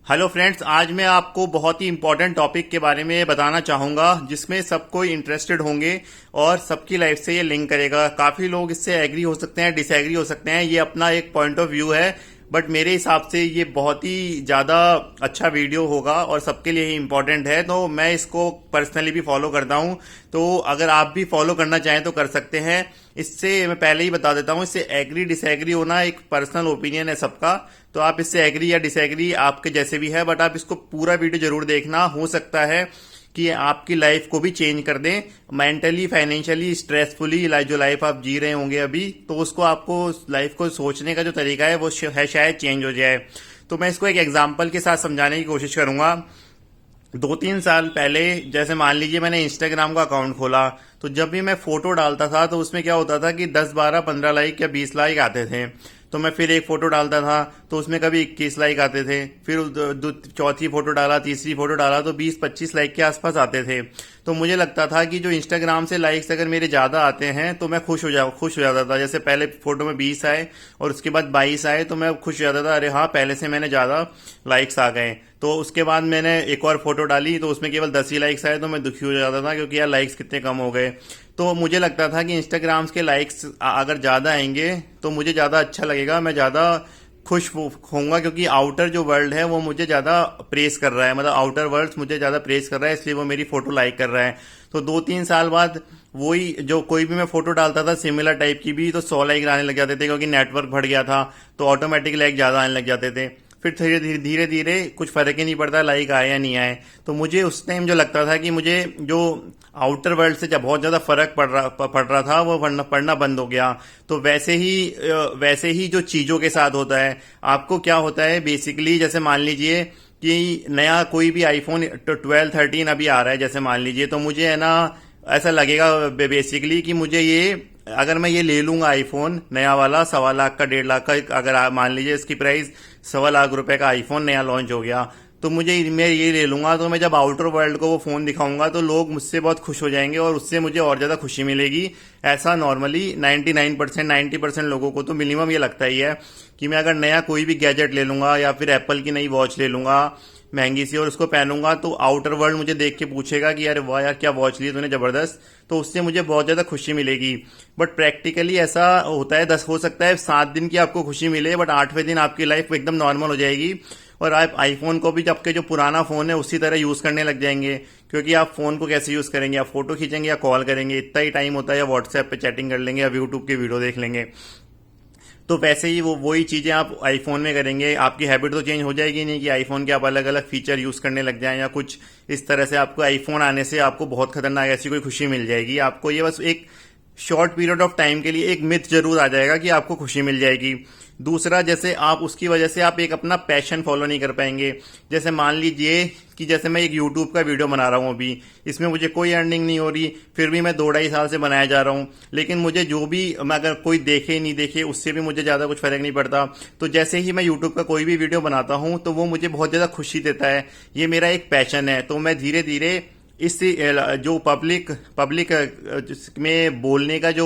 Hello friends, आज मैं आपको बहुत ही इंपॉर्टेंट टॉपिक के बारे में बताना चाहूंगा जिसमें सब कोई इंटरेस्टेड होंगे और सबकी लाइफ से ये लिंक करेगा। काफी लोग इससे एग्री हो सकते हैं, डिसएग्री हो सकते हैं, ये अपना एक पॉइंट ऑफ व्यू है। बट मेरे हिसाब से ये बहुत ही ज्यादा अच्छा वीडियो होगा और सबके लिए ही इंपॉर्टेंट है, तो मैं इसको पर्सनली भी फॉलो करता हूं। तो अगर आप भी फॉलो करना चाहें तो कर सकते हैं। इससे मैं पहले ही बता देता हूं, इससे एग्री डिसएग्री होना एक पर्सनल ओपिनियन है सबका। तो आप इससे एग्री या डिसएग्री आपके जैसे भी है, बट आप इसको पूरा वीडियो जरूर देखना। हो सकता है कि आपकी लाइफ को भी चेंज कर दें, मेंटली फाइनेंशियली स्ट्रेसफुली जो लाइफ आप जी रहे होंगे अभी, तो उसको आपको लाइफ को सोचने का जो तरीका है वो है शायद चेंज हो जाए। तो मैं इसको एक एग्जांपल के साथ समझाने की कोशिश करूंगा। 2-3 साल पहले जैसे मान लीजिए मैंने इंस्टाग्राम का अकाउंट खोला, तो जब भी मैं फोटो डालता था तो उसमें क्या होता था कि 10-12-15 लाइक या 20 लाइक आते थे। तो मैं फिर एक फोटो डालता था तो उसमें कभी 21 लाइक आते थे, फिर चौथी फोटो डाला, तीसरी फोटो डाला तो 20-25 लाइक के आसपास आते थे। तो मुझे लगता था कि जो इंस्टाग्राम से लाइक्स अगर मेरे ज्यादा आते हैं तो मैं खुश हो जाता था। जैसे पहले फोटो में 20 आए और उसके बाद 22 आए तो मैं खुश हो जाता था, अरे हाँ पहले से मैंने ज्यादा लाइक्स आ गए। तो उसके बाद मैंने एक और फोटो डाली तो उसमें केवल 10 ही लाइक्स आए तो मैं दुखी हो जाता था, क्योंकि यार लाइक्स कितने कम हो गए। तो मुझे लगता था कि इंस्टाग्राम के लाइक्स अगर ज्यादा आएंगे तो मुझे ज्यादा अच्छा लगेगा, मैं ज्यादा खुश होऊंगा, क्योंकि आउटर जो वर्ल्ड है वो मुझे ज्यादा प्रेस कर रहा है, मतलब आउटर वर्ल्ड मुझे ज्यादा प्रेस कर रहा है, इसलिए वो मेरी फोटो लाइक कर रहा है। तो 2-3 साल बाद वही जो कोई भी मैं फोटो डालता था सिमिलर टाइप की भी, तो 100 लाइक आने लग जाते थे, क्योंकि नेटवर्क बढ़ गया था तो ऑटोमेटिक लाइक ज्यादा आने लग जाते थे। फिर धीरे धीरे कुछ फर्क ही नहीं पड़ता लाइक आए या नहीं आए। तो मुझे उस टाइम जो लगता था कि मुझे जो आउटर वर्ल्ड से जब बहुत ज्यादा फर्क पड़ रहा था वो पड़ना बंद हो गया। तो वैसे ही जो चीजों के साथ होता है, आपको क्या होता है बेसिकली, जैसे मान लीजिए कि नया कोई भी आईफोन 12-13 अभी आ रहा है जैसे मान लीजिए, तो मुझे है ना ऐसा लगेगा बेसिकली कि मुझे ये, अगर मैं ये ले लूंगा आईफोन नया वाला 1.25 लाख का 1.5 लाख का, अगर मान लीजिए इसकी प्राइस 1.25 लाख रुपए का आईफोन नया लॉन्च हो गया, तो मैं ये ले लूंगा, तो मैं जब आउटर वर्ल्ड को वो फोन दिखाऊंगा तो लोग मुझसे बहुत खुश हो जाएंगे और उससे मुझे और ज्यादा खुशी मिलेगी। ऐसा नॉर्मली 99% 90% लोगों को तो मिनिमम ये लगता ही है कि मैं अगर नया कोई भी गैजेट ले लूंगा या फिर एप्पल की नई वॉच ले लूंगा महंगी सी और उसको पहनूंगा तो आउटर वर्ल्ड मुझे देख के पूछेगा कि यार वाह यार क्या वॉच ली तूने जबरदस्त, तो उससे मुझे बहुत ज्यादा खुशी मिलेगी। बट प्रैक्टिकली ऐसा होता है, 10 हो सकता है 7 दिन की आपको खुशी मिले, बट 8वें दिन आपकी लाइफ एकदम नॉर्मल हो जाएगी और आप आईफोन को भी आपके जो पुराना फोन है उसी तरह यूज करने लग जाएंगे। क्योंकि आप फोन को कैसे यूज करेंगे, आप फोटो खींचेंगे या कॉल करेंगे, इतना ही टाइम होता है, या व्हाट्सएप पे चैटिंग कर लेंगे या यूट्यूब की वीडियो देख लेंगे। तो वैसे ही वही चीजें आप आईफोन में करेंगे। आपकी हैबिट तो चेंज हो जाएगी नहीं कि आईफोन के आप अलग अलग फीचर यूज करने लग जाएं या कुछ इस तरह से। आपको आईफोन आने से आपको बहुत खतरनाक ऐसी कोई खुशी मिल जाएगी, आपको ये बस एक शॉर्ट पीरियड ऑफ टाइम के लिए एक मिथ जरूर आ जाएगा कि आपको खुशी मिल जाएगी। दूसरा, जैसे आप उसकी वजह से आप एक अपना पैशन फॉलो नहीं कर पाएंगे। जैसे मान लीजिए कि जैसे मैं एक यूट्यूब का वीडियो बना रहा हूं अभी, इसमें मुझे कोई अर्निंग नहीं हो रही, फिर भी मैं 2-2.5 साल से बनाया जा रहा हूं, लेकिन मुझे जो भी, मैं अगर कोई देखे नहीं देखे उससे भी मुझे ज्यादा कुछ फर्क नहीं पड़ता। तो जैसे ही मैं यूट्यूब का कोई भी वीडियो बनाता हूं तो वो मुझे बहुत ज्यादा खुशी देता है, ये मेरा एक पैशन है। तो मैं धीरे धीरे इस जो पब्लिक में बोलने का जो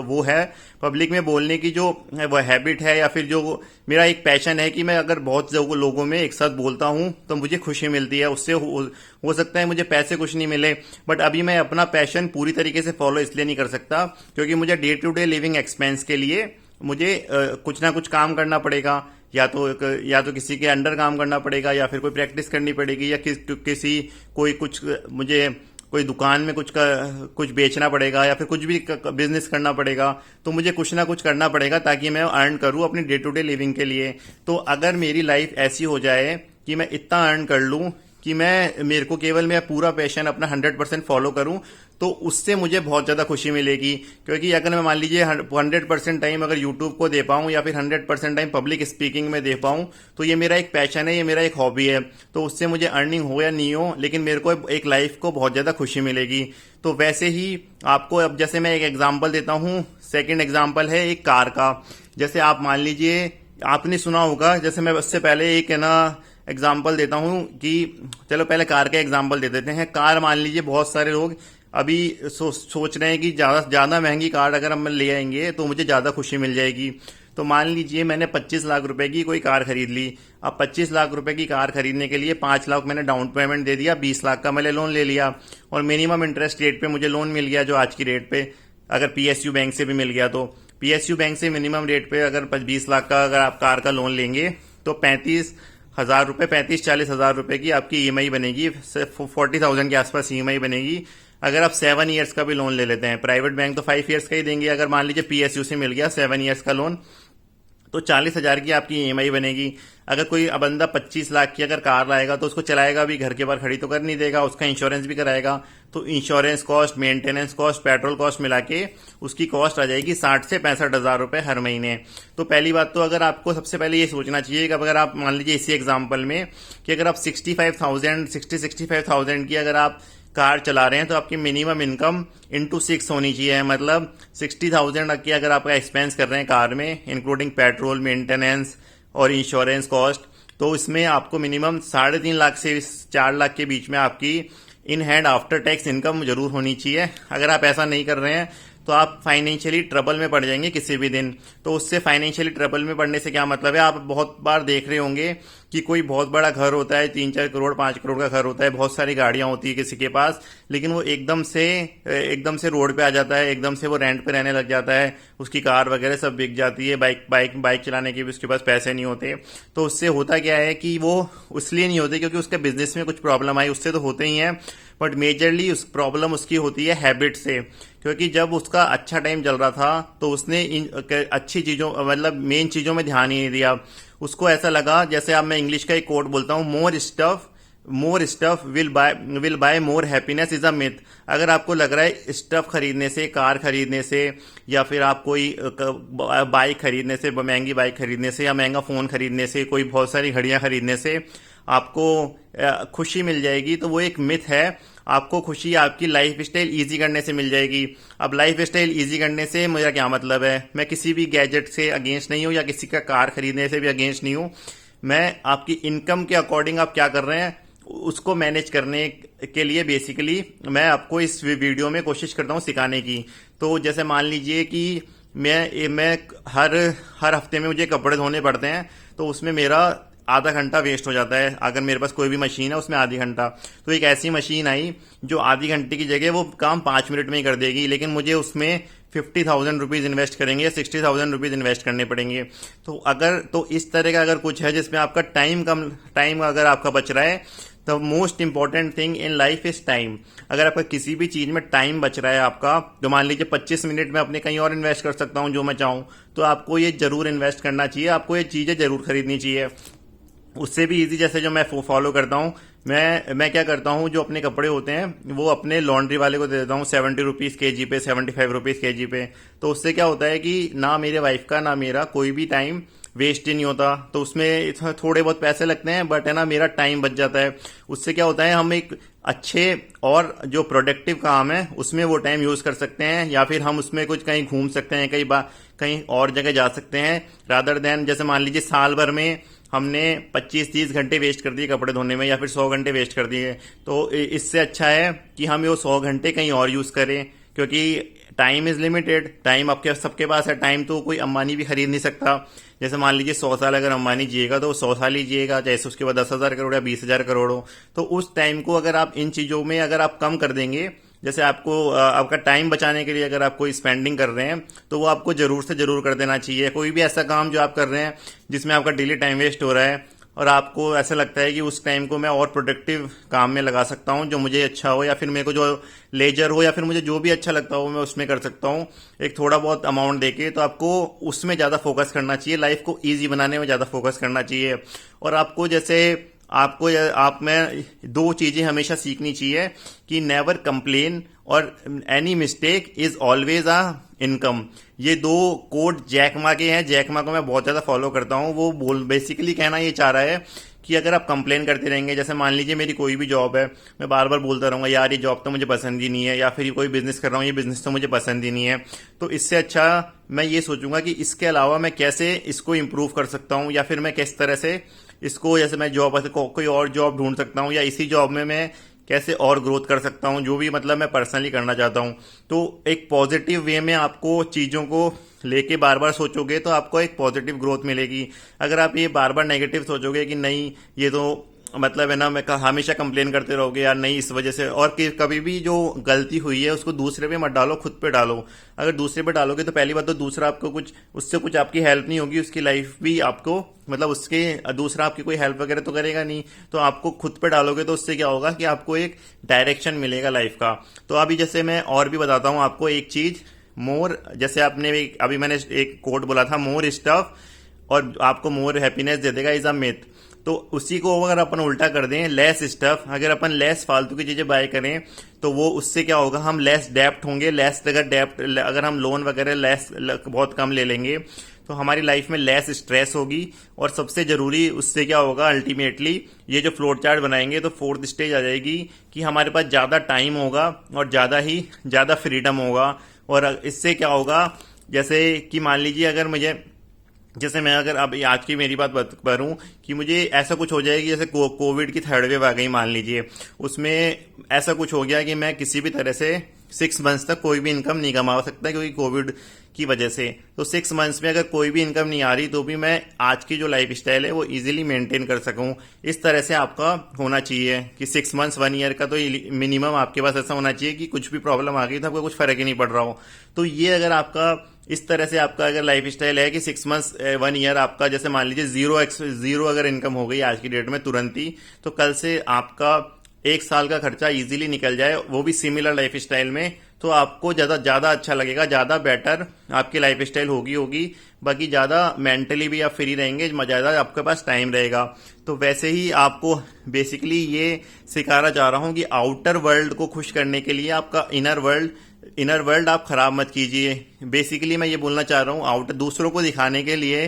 वो है, पब्लिक में बोलने की जो वो हैबिट है या फिर जो मेरा एक पैशन है कि मैं अगर बहुत लोगों में एक साथ बोलता हूं तो मुझे खुशी मिलती है उससे। हो सकता है मुझे पैसे कुछ नहीं मिले, बट अभी मैं अपना पैशन पूरी तरीके से फॉलो इसलिए नहीं कर सकता क्योंकि मुझे day to day living expense के लिए मुझे कुछ ना कुछ काम करना पड़ेगा, या तो किसी के अंडर काम करना पड़ेगा या फिर कोई प्रैक्टिस करनी पड़ेगी, या किसी कोई कुछ मुझे कोई दुकान में कुछ बेचना पड़ेगा या फिर कुछ भी बिजनेस करना पड़ेगा। तो मुझे कुछ ना कुछ करना पड़ेगा ताकि मैं अर्न करूं अपनी डे टू डे लिविंग के लिए। तो अगर मेरी लाइफ ऐसी हो जाए कि मैं इतना अर्न कर लूं कि मेरे को केवल मैं पूरा पैशन अपना 100% फॉलो करूं, तो उससे मुझे बहुत ज्यादा खुशी मिलेगी। क्योंकि अगर मैं मान लीजिए 100% टाइम अगर यूट्यूब को दे पाऊं या फिर 100% टाइम पब्लिक स्पीकिंग में दे पाऊं, तो ये मेरा एक पैशन है, ये मेरा एक हॉबी है। तो उससे मुझे अर्निंग हो या नहीं हो, लेकिन मेरे को एक लाइफ को बहुत ज्यादा खुशी मिलेगी। तो वैसे ही आपको, अब जैसे मैं एक एग्जाम्पल देता हूं, सेकेंड एग्जाम्पल है एक कार का। जैसे आप मान लीजिए, आपने सुना होगा, जैसे मैं उससे पहले एक है ना एग्जाम्पल देता हूं कि चलो पहले कार का एग्जाम्पल दे देते हैं। कार मान लीजिए बहुत सारे लोग अभी सोच रहे हैं कि ज्यादा महंगी कार अगर हम ले आएंगे तो मुझे ज्यादा खुशी मिल जाएगी। तो मान लीजिए मैंने 25 लाख रुपए की कोई कार खरीद ली। अब 25 लाख रुपए की कार खरीदने के लिए 5 लाख मैंने डाउन पेमेंट दे दिया, 20 लाख का मैंने लोन ले लिया और मिनिमम इंटरेस्ट रेट पे मुझे लोन मिल गया जो आज की रेट पे, अगर पीएसयू बैंक से भी मिल गया तो पीएसयू बैंक से मिनिमम रेट पे अगर 20 लाख का अगर आप कार का लोन लेंगे तो 35,000 रुपए, 35-40,000 रुपए की आपकी ईएमआई बनेगी, 40,000 के आसपास ईएमआई बनेगी। अगर आप 7 ईयर्स का भी लोन ले लेते हैं, प्राइवेट बैंक तो 5 ईयर्स का ही देंगे, अगर मान लीजिए पीएसयू से मिल गया 7 ईयर्स का लोन तो 40,000 की आपकी ईएमआई बनेगी। अगर कोई बंदा 25 लाख की अगर कार लाएगा तो उसको चलाएगा भी, घर के बाहर खड़ी तो कर नहीं देगा, उसका इंश्योरेंस भी कराएगा, तो insurance cost, maintenance cost, petrol cost मिला के उसकी कॉस्ट आ जाएगी 60 से 65,000 रुपए हर महीने। तो पहली बात तो अगर आपको सबसे पहले ये सोचना चाहिए कि अगर आप मान लीजिए इसी एग्जाम्पल में कि अगर आप 65,000 की अगर आप कार चला रहे हैं तो आपकी मिनिमम इनकम इंटू 6 होनी चाहिए, मतलब 60,000 की अगर आप एक्सपेंस कर रहे हैं कार में इंक्लूडिंग पेट्रोल, मेंटेनेंस और इंश्योरेंस कॉस्ट, तो इसमें आपको मिनिमम 3.5 लाख से 4 लाख के बीच में आपकी in hand after tax income जरूर होनी चाहिए। अगर आप ऐसा नहीं कर रहे हैं तो आप फाइनेंशियली ट्रबल में पड़ जाएंगे किसी भी दिन। तो उससे फाइनेंशियली ट्रबल में पड़ने से क्या मतलब है, आप बहुत बार देख रहे होंगे कि कोई बहुत बड़ा घर होता है, 3-4 करोड़ 5 करोड़ का घर होता है, बहुत सारी गाड़ियां होती है किसी के पास, लेकिन वो एकदम से रोड पे आ जाता है, एकदम से वो रेंट पे रहने लग जाता है, उसकी कार वगैरह सब बिक जाती है, बाइक चलाने के भी उसके पास पैसे नहीं होते। तो उससे होता क्या है कि वो इसलिए नहीं होते क्योंकि उसके बिजनेस में कुछ प्रॉब्लम आई, उससे तो होते ही हैं, बट मेजरली उस प्रॉब्लम उसकी होती है हैबिट से। क्योंकि जब उसका अच्छा टाइम चल रहा था तो उसने इन अच्छी चीजों मतलब मेन चीजों में ध्यान ही नहीं दिया। उसको ऐसा लगा, जैसे अब मैं इंग्लिश का एक कोट बोलता हूँ, more stuff will buy more happiness is a myth. अगर आपको लग रहा है स्टफ खरीदने से, कार खरीदने से, या फिर आप कोई बाइक खरीदने से, महंगी बाइक खरीदने से या महंगा फोन खरीदने से, कोई बहुत सारी घड़ियां खरीदने से आपको खुशी मिल जाएगी, तो वो एक मिथ है। आपको खुशी आपकी लाइफ स्टाइल ईजी करने से मिल जाएगी। अब लाइफ स्टाइल ईजी करने से मेरा क्या मतलब है, मैं किसी भी गैजेट से अगेंस्ट नहीं हूं या किसी का कार खरीदने से भी अगेंस्ट नहीं हूं। मैं आपकी इनकम के अकॉर्डिंग आप क्या कर रहे हैं उसको मैनेज करने के लिए बेसिकली मैं आपको इस वीडियो में कोशिश करता हूं सिखाने की। तो जैसे मान लीजिए कि मैं हर हफ्ते में मुझे कपड़े धोने पड़ते हैं, तो उसमें मेरा आधा घंटा वेस्ट हो जाता है। अगर मेरे पास कोई भी मशीन है उसमें आधी घंटा, तो एक ऐसी मशीन आई जो आधी घंटे की जगह वो काम 5 मिनट में ही कर देगी, लेकिन मुझे उसमें 50,000 रुपीज इन्वेस्ट करेंगे या 60,000 रुपीज इन्वेस्ट करने पड़ेंगे। तो इस तरह का अगर कुछ है जिसमें आपका टाइम अगर आपका बच रहा है, the most important thing in life is time. अगर आपका किसी भी चीज में टाइम बच रहा है आपका, तो मान लीजिए 25 मिनट में अपने कहीं और इन्वेस्ट कर सकता हूं जो मैं चाहूं, तो आपको ये जरूर इन्वेस्ट करना चाहिए, आपको ये चीजें जरूर खरीदनी चाहिए। उससे भी इजी, जैसे जो मैं फॉलो करता हूँ, मैं क्या करता हूँ, जो अपने कपड़े होते हैं वो अपने लॉन्ड्री वाले को दे देता हूँ 70 रुपीज केजी पे, 75 रुपीज केजी पे। तो उससे क्या होता है कि ना मेरे वाइफ का ना मेरा कोई भी टाइम वेस्ट ही नहीं होता। तो उसमें थोड़े बहुत पैसे लगते हैं, बट है ना मेरा टाइम बच जाता है। उससे क्या होता है, हम एक अच्छे और जो प्रोडक्टिव काम है उसमें वो टाइम यूज कर सकते हैं, या फिर हम उसमें कुछ कहीं घूम सकते हैं, कहीं और जगह जा सकते हैं, रादर देन जैसे मान लीजिए साल भर में हमने 25-30 घंटे वेस्ट कर दिए कपड़े धोने में, या फिर 100 घंटे वेस्ट कर दिए। तो इससे अच्छा है कि हम ये 100 घंटे कहीं और यूज करें, क्योंकि टाइम इज लिमिटेड। टाइम आपके सबके पास है, टाइम तो कोई अंबानी भी खरीद नहीं सकता। जैसे मान लीजिए 100 साल अगर अंबानी जिएगा तो 100 साल ही जिएगा, जैसे उसके बाद 10,000 करोड़ या 20,000 करोड़ हो। तो उस टाइम को अगर आप इन चीजों में अगर आप कम कर देंगे, जैसे आपका टाइम बचाने के लिए अगर आप कोई स्पेंडिंग कर रहे हैं, तो वो आपको जरूर से जरूर कर देना चाहिए। कोई भी ऐसा काम जो आप कर रहे हैं जिसमें आपका डेली टाइम वेस्ट हो रहा है और आपको ऐसा लगता है कि उस टाइम को मैं और प्रोडक्टिव काम में लगा सकता हूं, जो मुझे अच्छा हो, या फिर मेरे को जो लेजर हो, या फिर मुझे जो भी अच्छा लगता हो मैं उसमें कर सकता हूं एक थोड़ा बहुत अमाउंट देके। तो आपको उसमें ज्यादा फोकस करना चाहिए, लाइफ को ईजी बनाने में ज्यादा फोकस करना चाहिए। और आपको जैसे आप में 2 चीजें हमेशा सीखनी चाहिए कि नेवर कंप्लेन और any mistake is always a income. ये 2 कोड जैक मा के हैं, जैक मा को मैं बहुत ज्यादा फॉलो करता हूं। वो बेसिकली कहना ये चाह रहा है कि अगर आप कंप्लेन करते रहेंगे, जैसे मान लीजिए मेरी कोई भी जॉब है, मैं बार बार बोलता रहूंगा यार ये जॉब तो मुझे पसंद ही नहीं है, या फिर कोई बिजनेस कर रहा हूं ये बिजनेस तो मुझे पसंद ही नहीं है, तो इससे अच्छा मैं ये सोचूंगा कि इसके अलावा मैं कैसे इसको इंप्रूव कर सकता हूं, या फिर मैं किस तरह से इसको, जैसे मैं जॉब कोई और जॉब ढूंढ सकता हूं, या इसी जॉब में मैं कैसे और ग्रोथ कर सकता हूँ, जो भी मतलब मैं पर्सनली करना चाहता हूँ। तो एक पॉजिटिव वे में आपको चीज़ों को लेके बार बार सोचोगे तो आपको एक पॉजिटिव ग्रोथ मिलेगी। अगर आप ये बार बार नेगेटिव सोचोगे कि नहीं ये तो मतलब है ना, मैं हमेशा कंप्लेन करते रहोगे यार नहीं इस वजह से, और कभी भी जो गलती हुई है उसको दूसरे पे मत डालो, खुद पे डालो। अगर दूसरे पे डालोगे तो पहली बात तो दूसरा आपको कुछ उससे कुछ आपकी हेल्प नहीं होगी, उसकी लाइफ भी आपको मतलब उसके दूसरा आपकी कोई हेल्प वगैरह तो करेगा नहीं। तो आपको खुद पे डालोगे तो उससे क्या होगा कि आपको एक डायरेक्शन मिलेगा लाइफ का। तो अभी जैसे मैं और भी बताता हूँ आपको एक चीज, मोर, जैसे आपने अभी मैंने एक कोट बोला था, मोर स्टफ और आपको मोर हैप्पीनेस दे देगा, इज अ मिथ। तो उसी को अगर अपन उल्टा कर दें, लेस स्टफ, अगर अपन लेस फालतू की चीजें बाय करें तो वो उससे क्या होगा, हम लेस डेप्ट होंगे। लेस अगर हम लोन वगैरह लेस बहुत कम ले लेंगे तो हमारी लाइफ में लेस स्ट्रेस होगी। और सबसे जरूरी उससे क्या होगा, अल्टीमेटली ये जो फ्लोट चार्ट बनाएंगे तो फोर्थ स्टेज आ जाएगी कि हमारे पास ज्यादा टाइम होगा और ज्यादा फ्रीडम होगा। और इससे क्या होगा, जैसे कि मान लीजिए अगर जैसे मैं अगर अब आज की मेरी बात करूं कि मुझे ऐसा कुछ हो जाए कि जैसे कोविड की थर्ड वेव आ गई मान लीजिए, उसमें ऐसा कुछ हो गया कि मैं किसी भी तरह से 6 मंथ्स तक कोई भी इनकम नहीं कमा सकता क्योंकि कोविड की वजह से। तो 6 मंथ्स में अगर कोई भी इनकम नहीं आ रही तो भी मैं आज की जो लाइफ स्टाइल है वो इजीली मेंटेन कर सकूं। इस तरह से आपका होना चाहिए कि 6 मंथ्स 1 ईयर का तो मिनिमम आपके पास ऐसा होना चाहिए कि कुछ भी प्रॉब्लम आ गई तो आपको कुछ फर्क ही नहीं पड़ रहा हो। तो ये अगर आपका इस तरह से आपका अगर लाइफ स्टाइल है कि 6 मंथ्स 1 ईयर आपका, जैसे मान लीजिए जीरो अगर इनकम हो गई आज की डेट में तुरंत ही, तो कल से आपका 1 साल का खर्चा इजीली निकल जाए, वो भी सिमिलर लाइफ स्टाइल में, तो आपको ज्यादा अच्छा लगेगा, ज्यादा बेटर आपकी लाइफ स्टाइल होगी। बाकी ज्यादा मेंटली भी आप फ्री रहेंगे, ज्यादा आपके पास टाइम रहेगा। तो वैसे ही आपको बेसिकली ये सिखाना चाह रहा हूं कि आउटर वर्ल्ड को खुश करने के लिए आपका इनर वर्ल्ड आप खराब मत कीजिए। बेसिकली मैं ये बोलना चाह रहा हूं, दूसरों को दिखाने के लिए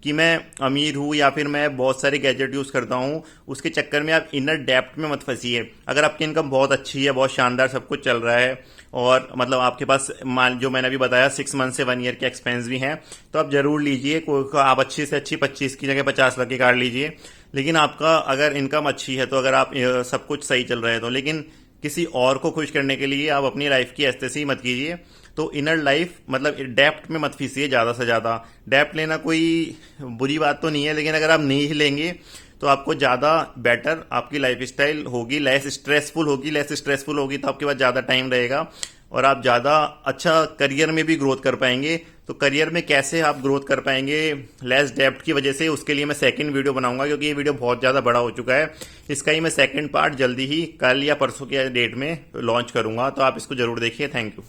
कि मैं अमीर हूं या फिर मैं बहुत सारे गैजेट यूज करता हूं, उसके चक्कर में आप इनर डेप्थ में मत फंसिए। अगर आपकी इनकम बहुत अच्छी है, बहुत शानदार सब कुछ चल रहा है और मतलब आपके पास जो मैंने अभी बताया 6 मंथ से 1 ईयर के एक्सपेंस भी हैं, तो आप जरूर लीजिए। आप अच्छी से अच्छी 25 की जगह 50 लाख की कार लीजिए। लेकिन आपका अगर इनकम अच्छी है तो अगर आप सब कुछ सही चल रहा है तो, लेकिन किसी और को खुश करने के लिए आप अपनी लाइफ की ऐसे ही मत कीजिए। तो इनर लाइफ मतलब डेप्थ में मत फंसिए ज्यादा से ज्यादा। डेप्थ लेना कोई बुरी बात तो नहीं है, लेकिन अगर आप नहीं लेंगे तो आपको ज्यादा बेटर आपकी लाइफ स्टाइल होगी, लेस स्ट्रेसफुल होगी तो आपके पास ज्यादा टाइम रहेगा और आप ज्यादा अच्छा करियर में भी ग्रोथ कर पाएंगे। तो करियर में कैसे आप ग्रोथ कर पाएंगे लेस डेप्थ की वजह से, उसके लिए मैं सेकंड वीडियो बनाऊंगा क्योंकि ये वीडियो बहुत ज्यादा बड़ा हो चुका है। इसका ही मैं सेकंड पार्ट जल्दी ही कल या परसों के डेट में लॉन्च करूंगा, तो आप इसको जरूर देखिए। Thank you.